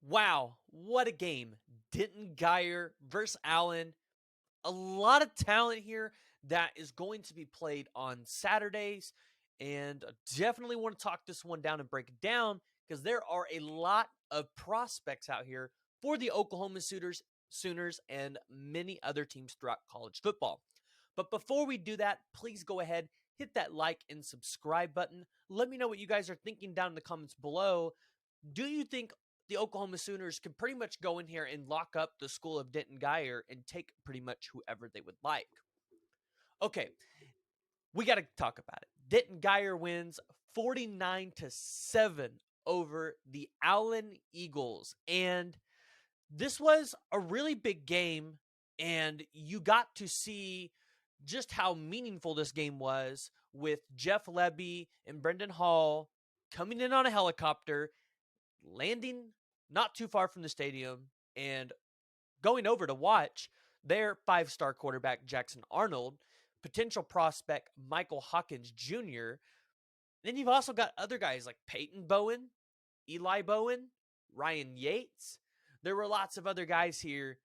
Wow, what a game. Denton Guyer versus Allen. A lot of talent here that is going to be played on Saturdays. And definitely want to talk this one down and break it down because there are a lot of prospects out here for the Oklahoma Sooners and many other teams throughout college football. But before we do that, please go ahead, hit that like and subscribe button. Let me know what you guys are thinking down in the comments below. Do you think the Oklahoma Sooners can pretty much go in here and lock up the school of Denton Guyer and take pretty much whoever they would like? Okay, we got to talk about it. Denton Guyer wins 49-7 over the Allen Eagles. And this was a really big game, and you got to see just how meaningful this game was with Jeff Lebby and Brendan Hall coming in on a helicopter, landing not too far from the stadium, and going over to watch their five-star quarterback, Jackson Arnold, potential prospect, Michael Hawkins Jr. Then you've also got other guys like Peyton Bowen, Eli Bowen, Ryan Yaites. There were lots of other guys here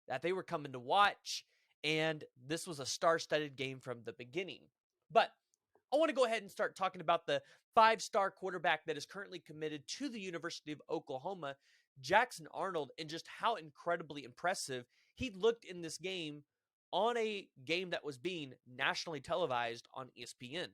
that they were coming to watch, and this was a star-studded game from the beginning. But I want to go ahead and start talking about the five-star quarterback that is currently committed to the University of Oklahoma, Jackson Arnold, and just how incredibly impressive he looked in this game on a game that was being nationally televised on ESPN.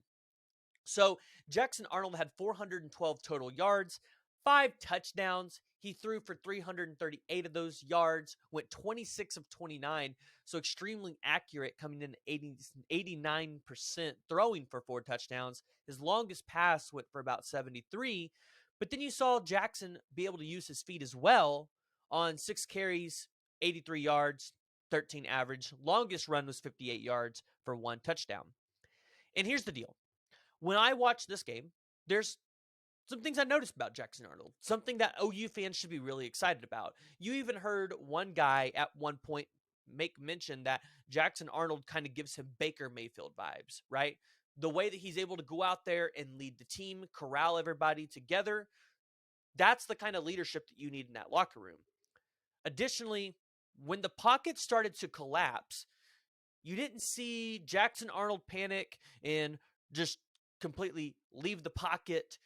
So Jackson Arnold had 412 total yards, 5 touchdowns. He threw for 338 of those yards, went 26 of 29, so extremely accurate, coming in 89% throwing for 4 touchdowns. His longest pass went for about 73, but then you saw Jackson be able to use his feet as well on 6 carries, 83 yards, 13 average. Longest run was 58 yards for 1 touchdown. And here's the deal. When I watch this game, there's some things I noticed about Jackson Arnold, something that OU fans should be really excited about. You even heard one guy at one point make mention that Jackson Arnold kind of gives him Baker Mayfield vibes, right? The way that he's able to go out there and lead the team, corral everybody together, that's the kind of leadership that you need in that locker room. Additionally, when the pocket started to collapse, you didn't see Jackson Arnold panic and just completely leave the pocket.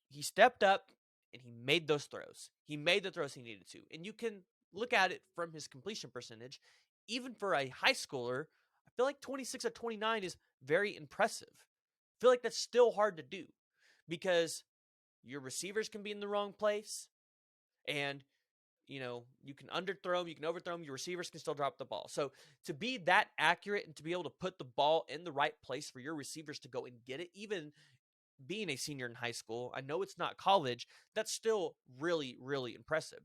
He stepped up and he made those throws. He made the throws he needed to. And you can look at it from his completion percentage. Even for a high schooler, I feel like 26 of 29 is very impressive. I feel like that's still hard to do because your receivers can be in the wrong place, and you can underthrow them, you can overthrow them, your receivers can still drop the ball. So to be that accurate and to be able to put the ball in the right place for your receivers to go and get it, even being a senior in high school, I know it's not college, that's still really, really impressive.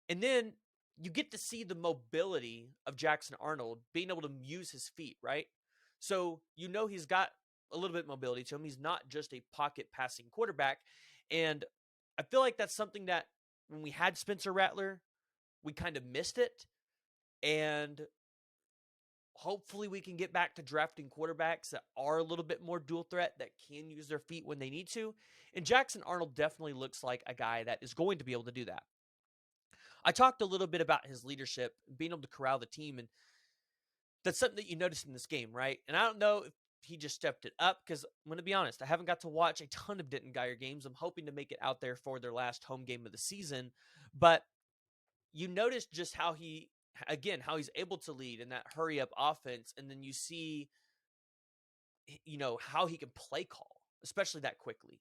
And then you get to see the mobility of Jackson Arnold being able to use his feet, right? So he's got a little bit of mobility to him. He's not just a pocket passing quarterback. And I feel like that's something that when we had Spencer Rattler, we kind of missed it. And hopefully we can get back to drafting quarterbacks that are a little bit more dual threat, that can use their feet when they need to. And Jackson Arnold definitely looks like a guy that is going to be able to do that. I talked a little bit about his leadership, being able to corral the team, and that's something that you noticed in this game, right? And I don't know if he just stepped it up, because I'm going to be honest, I haven't got to watch a ton of Denton Guyer games. I'm hoping to make it out there for their last home game of the season. But you notice just how he's able to lead in that hurry up offense. And then you see, how he can play call, especially that quickly.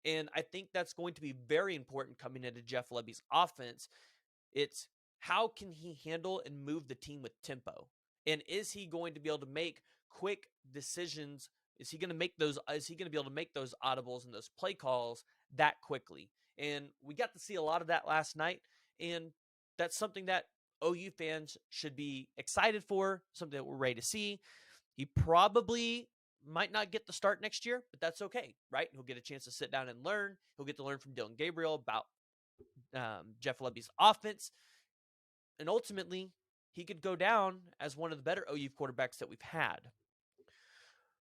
And I think that's going to be very important coming into Jeff Lebby's offense. It's how can he handle and move the team with tempo? And is he going to be able to make quick decisions? Is he going to be able to make those audibles and those play calls that quickly? And we got to see a lot of that last night. And that's something that OU fans should be excited for, something that we're ready to see. He probably might not get the start next year, but that's okay, right? He'll get a chance to sit down and learn. He'll get to learn from Dillon Gabriel about Jeff Lebby's offense. And ultimately, he could go down as one of the better OU quarterbacks that we've had.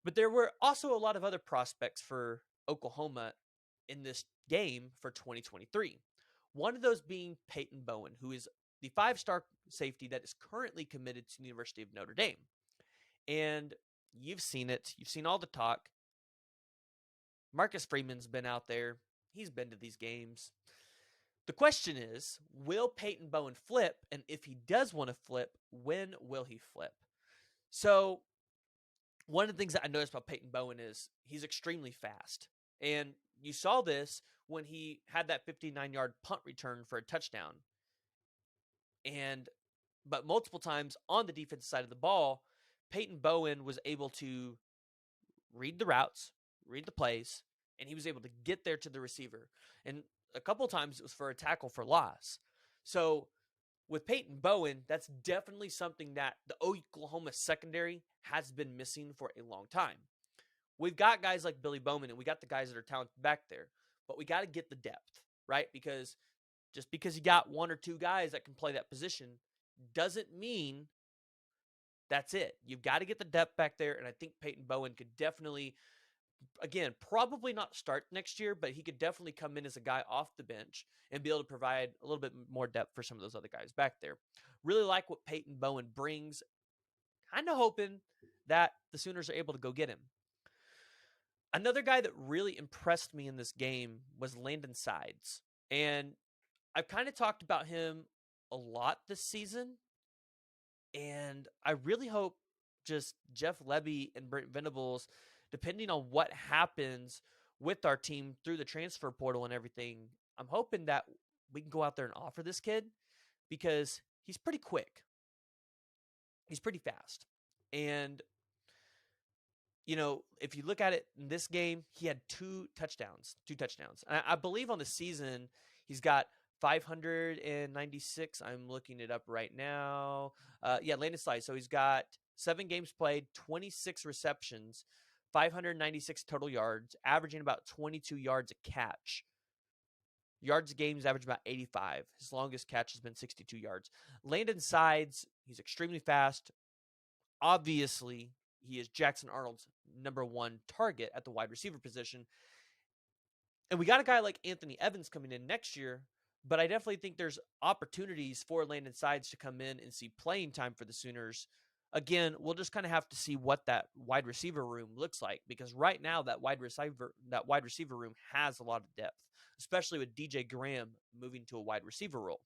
But there were also a lot of other prospects for Oklahoma in this game for 2023. One of those being Peyton Bowen, who is the 5-star safety that is currently committed to the University of Notre Dame. And you've seen it. You've seen all the talk. Marcus Freeman's been out there. He's been to these games. The question is, will Peyton Bowen flip? And if he does want to flip, when will he flip? So one of the things that I noticed about Peyton Bowen is he's extremely fast. And you saw this when he had that 59-yard punt return for a touchdown. But multiple times on the defensive side of the ball, Peyton Bowen was able to read the routes, read the plays, and he was able to get there to the receiver. And a couple times it was for a tackle for loss. So with Peyton Bowen, that's definitely something that the Oklahoma secondary has been missing for a long time. We've got guys like Billy Bowman, and we got the guys that are talented back there, but we got to get the depth, right? Because just because you got one or two guys that can play that position doesn't mean that's it. You've got to get the depth back there, and I think Peyton Bowen could definitely, again, probably not start next year, but he could definitely come in as a guy off the bench and be able to provide a little bit more depth for some of those other guys back there. Really like what Peyton Bowen brings. Kind of hoping that the Sooners are able to go get him. Another guy that really impressed me in this game was Landon Sides. And I've kind of talked about him a lot this season. And I really hope just Jeff Lebby and Brent Venables, depending on what happens with our team through the transfer portal and everything, I'm hoping that we can go out there and offer this kid because he's pretty quick. He's pretty fast. And, you know, if you look at it in this game, he had two touchdowns. I believe on the season, he's got 596. I'm looking it up right now. Landon Sides. So he's got 7 games played, 26 receptions, 596 total yards, averaging about 22 yards a catch. Yards a game, he's averaged about 85. His longest catch has been 62 yards. Landon Sides, he's extremely fast. Obviously, he is Jackson Arnold's number 1 target at the wide receiver position. And we got a guy like Anthony Evans coming in next year, but I definitely think there's opportunities for Landon Sides to come in and see playing time for the Sooners. Again, we'll just kind of have to see what that wide receiver room looks like, because right now that wide receiver room has a lot of depth, especially with DJ Graham moving to a wide receiver role.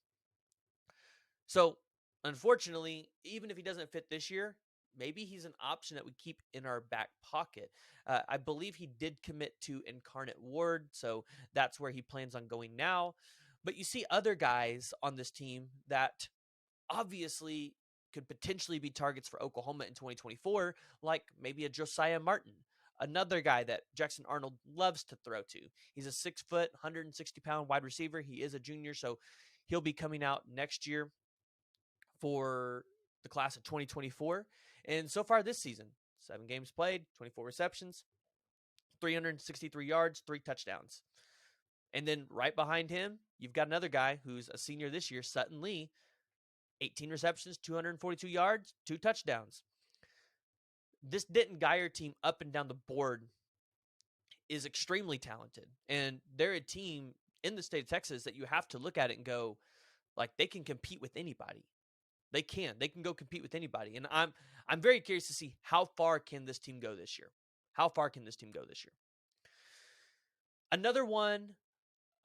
So, unfortunately, even if he doesn't fit this year, maybe he's an option that we keep in our back pocket. I believe he did commit to Incarnate Ward, so that's where he plans on going now. But you see other guys on this team that obviously could potentially be targets for Oklahoma in 2024, like maybe a Josiah Martin, another guy that Jackson Arnold loves to throw to. He's a 6 foot, 160-pound wide receiver. He is a junior, so he'll be coming out next year for the class of 2024. And so far this season, 7 games played, 24 receptions, 363 yards, 3 touchdowns. And then right behind him, you've got another guy who's a senior this year, Sutton Lee, 18 receptions, 242 yards, 2 touchdowns. This Denton Guyer team up and down the board is extremely talented. And they're a team in the state of Texas that you have to look at it and go, like, they can compete with anybody. They can go compete with anybody. And I'm very curious to see how far can this team go this year. Another one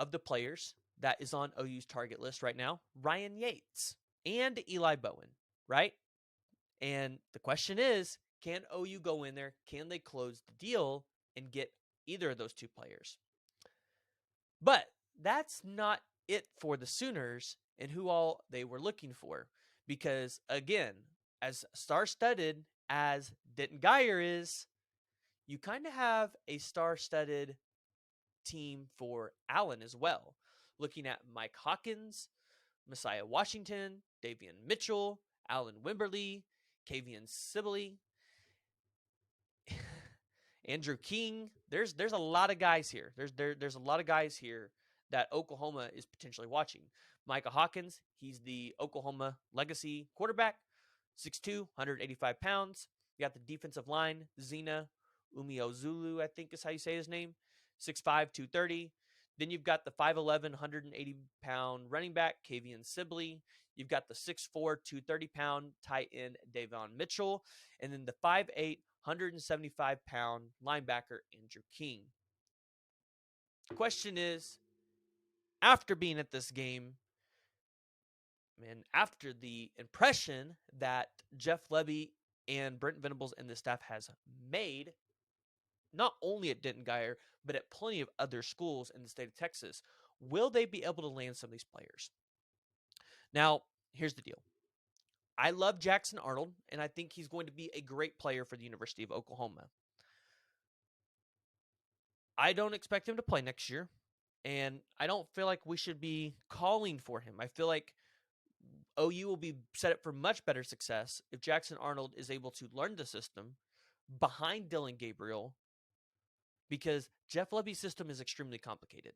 of the players that is on OU's target list right now, Ryan Yaites and Eli Bowen, right? And the question is, can OU go in there? Can they close the deal and get either of those 2 players? But that's not it for the Sooners and who all they were looking for. Because, again, as star-studded as Denton Guyer is, you kind of have a star-studded team for Allen as well. Looking at Mike Hawkins, Messiah Washington, Davian Mitchell, Allen Wimberly, Kavian Sibley, Andrew King. There's a lot of guys here. There's a lot of guys here that Oklahoma is potentially watching. Michael Hawkins, he's the Oklahoma legacy quarterback, 6'2", 185 pounds. You got the defensive line, Zina Umeozulu, I think is how you say his name, 6'5", 230. Then you've got the 5'11", 180-pound running back, Kavian Sibley. You've got the 6'4", 230-pound tight end, Davon Mitchell. And then the 5'8", 175-pound linebacker, Andrew King. The question is, after being at this game, and after the impression that Jeff Lebby and Brent Venables and the staff has made, not only at Denton Guyer, but at plenty of other schools in the state of Texas, will they be able to land some of these players? Now, here's the deal. I love Jackson Arnold, and I think he's going to be a great player for the University of Oklahoma. I don't expect him to play next year, and I don't feel like we should be calling for him. I feel like OU will be set up for much better success if Jackson Arnold is able to learn the system behind Dylan Gabriel, because Jeff Lebby's system is extremely complicated.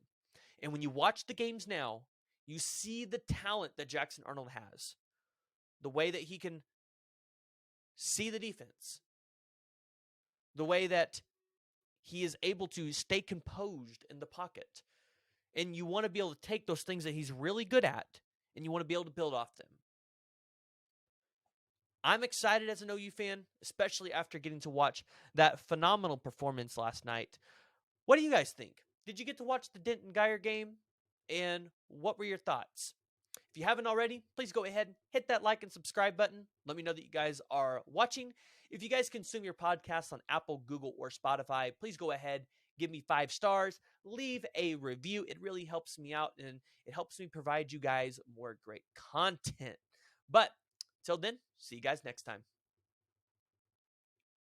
And when you watch the games now, you see the talent that Jackson Arnold has, the way that he can see the defense, the way that he is able to stay composed in the pocket. And you want to be able to take those things that he's really good at, and you want to be able to build off them. I'm excited as an OU fan, especially after getting to watch that phenomenal performance last night. What do you guys think? Did you get to watch the Denton Guyer game? And what were your thoughts? If you haven't already, please go ahead, hit that like and subscribe button. Let me know that you guys are watching. If you guys consume your podcasts on Apple, Google, or Spotify, please go ahead, give me 5 stars, leave a review. It really helps me out, and it helps me provide you guys more great content. But till then, see you guys next time.